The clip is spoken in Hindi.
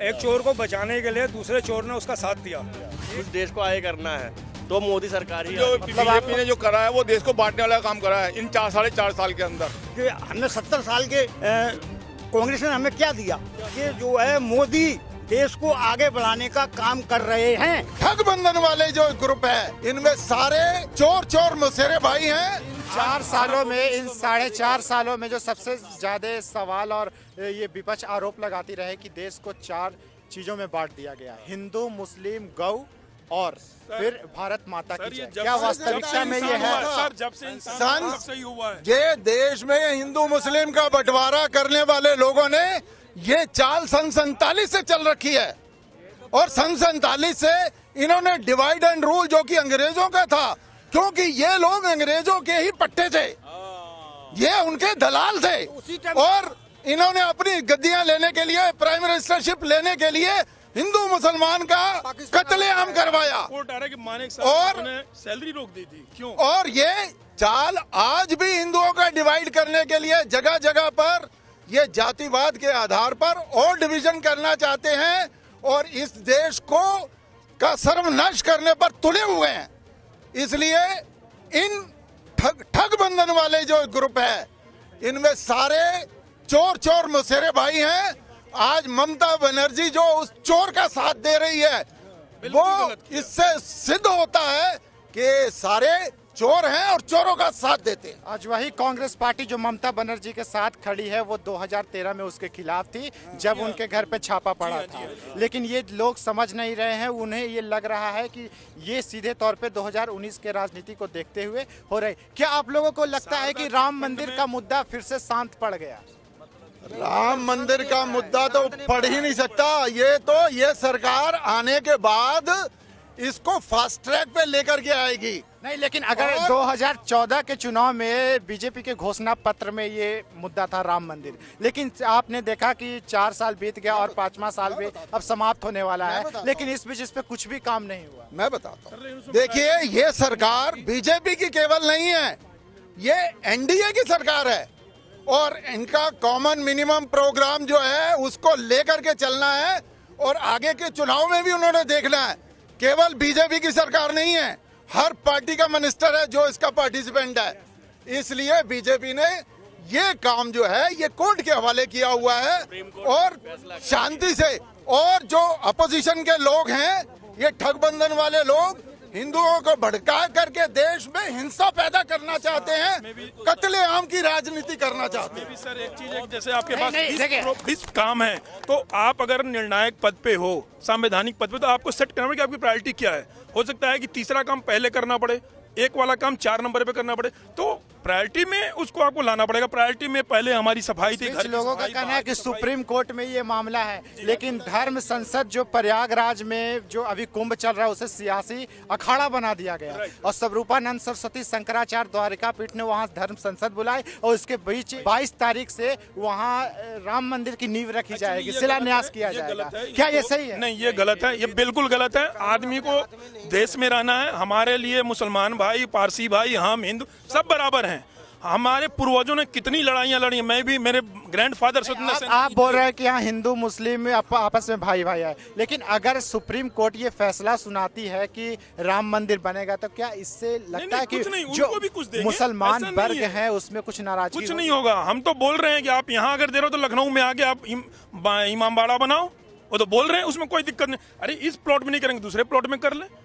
एक चोर को बचाने के लिए दूसरे चोर ने उसका साथ दिया। उस देश को आगे करना है तो मोदी सरकार ही जो बीजेपी ने जो करा है वो देश को बांटने वाला काम करा है इन 4 साल के अंदर। कि हमने 70 साल के कांग्रेस ने हमें क्या दिया? ये जो है मोदी देश को आगे बढ़ाने का काम कर रहे हैं। ठग बंधन वाले जो ग्रुप है इनमें सारे चोर मुसेरे भाई हैं। 4 सालों में, इन 4.5 सालों में जो सबसे ज्यादा सवाल और ये विपक्ष आरोप लगाती रहे कि देश को 4 चीजों में बांट दिया गया, हिंदू, मुस्लिम, गौ और फिर भारत माता की जय। क्या वास्तविकता में ये है? सर जब से इंसान सही हुआ है, ये देश में हिंदू मुस्लिम का बंटवारा करने वाले लोगों ने ये चाल सन 47 से चल रखी है और सन 47 से इन्होंने डिवाइड एंड रूल जो कि अंग्रेजों का था, क्योंकि ये लोग अंग्रेजों के ही पट्टे थे, ये उनके दलाल थे और इन्होंने अपनी गद्दियां लेने के लिए, प्राइम मिनिस्टरशिप लेने के लिए हिंदू मुसलमान का कत्लेआम करवाया और सैलरी रोक दी थी। क्यों? और ये चाल आज भी हिंदुओं का डिवाइड करने के लिए जगह जगह पर ये जातिवाद के आधार पर और डिवीजन करना चाहते हैं और इस देश को का सर्वनाश करने पर तुले हुए हैं। इसलिए इन ठग बंधन वाले जो ग्रुप है इनमें सारे चोर मुसेरे भाई हैं। आज ममता बनर्जी जो उस चोर का साथ दे रही है वो इससे सिद्ध होता है कि सारे चोर हैं और चोरों का साथ देते हैं। आज वही कांग्रेस पार्टी जो ममता बनर्जी के साथ खड़ी है वो 2013 में उसके खिलाफ थी जब उनके घर पे छापा पड़ा था, लेकिन ये लोग समझ नहीं रहे हैं। उन्हें ये लग रहा है कि ये सीधे तौर पे 2019 के राजनीति को देखते हुए हो रहे। क्या आप लोगों को लगता है कि राम मंदिर का मुद्दा फिर से शांत पड़ गया? राम मंदिर का मुद्दा तो पड़ ही नहीं सकता। ये सरकार आने के बाद इसको फास्ट ट्रैक पे लेकर के आएगी। नहीं, लेकिन अगर 2014 के चुनाव में बीजेपी के घोषणा पत्र में ये मुद्दा था राम मंदिर, लेकिन आपने देखा कि 4 साल बीत गया और 5वां साल भी अब समाप्त होने वाला है, लेकिन इस बीच इस पे कुछ भी काम नहीं हुआ। मैं बताता हूँ, देखिए ये सरकार बीजेपी की केवल नहीं है, ये एनडीए की सरकार है और इनका कॉमन मिनिमम प्रोग्राम जो है उसको लेकर के चलना है और आगे के चुनाव में भी उन्होंने देखना है। केवल बीजेपी की सरकार नहीं है, हर पार्टी का मिनिस्टर है जो इसका पार्टिसिपेंट है। इसलिए बीजेपी ने ये काम जो है ये कोर्ट के हवाले किया हुआ है और शांति से, और जो अपोजिशन के लोग हैं ये ठग बंधन वाले लोग हिंदुओं को भड़का करके देश में हिंसा पैदा करना चाहते हैं, कत्लेआम की राजनीति करना चाहते हैं। सर एक चीज है, जैसे आपके पास 20 काम है तो आप अगर निर्णायक पद पे हो, संवैधानिक पद पे, तो आपको सेट करना पड़ेगा कि आपकी प्रायोरिटी क्या है। हो सकता है कि तीसरा काम पहले करना पड़े, एक वाला काम 4 नंबर पे करना पड़े, तो प्रायोरिटी में उसको आपको लाना पड़ेगा। प्रायोरिटी में पहले हमारी सफाई थी। लोगों का कहना है कि सुप्रीम कोर्ट में ये मामला है, लेकिन धर्म संसद जो प्रयागराज में जो अभी कुंभ चल रहा है उसे सियासी अखाड़ा बना दिया गया और स्वरूपानंद सरस्वती शंकराचार्य द्वारिका पीठ ने वहाँ धर्म संसद बुलाए और उसके बीच 22 तारीख से वहाँ राम मंदिर की नींव रखी जाएगी, शिलान्यास किया जाएगा। क्या ये सही है? नहीं, ये गलत है, ये बिल्कुल गलत है। आदमी को देश में रहना है। हमारे लिए मुसलमान भाई, पारसी भाई, हम हिंदू सब बराबर हैं। हमारे पूर्वजों ने कितनी लड़ाइयाँ लड़ी, मैं भी, मेरे ग्रैंडफादर स्वतंत्र सेनानी। आप बोल रहे हैं कि यहाँ हिंदू मुस्लिम आपस में भाई भाई है, लेकिन अगर सुप्रीम कोर्ट ये फैसला सुनाती है कि राम मंदिर बनेगा तो क्या इससे लगता है कि जो मुसलमान वर्ग है उसमें कुछ नाराजगी? कुछ नहीं होगा। हम तो बोल रहे हैं कि आप यहाँ अगर दे रहे हो तो लखनऊ में आके आप इमामबाड़ा बनाओ, वो तो बोल रहे हैं, उसमें कोई दिक्कत नहीं। अरे इस प्लॉट में नहीं करेंगे दूसरे प्लॉट में कर ले।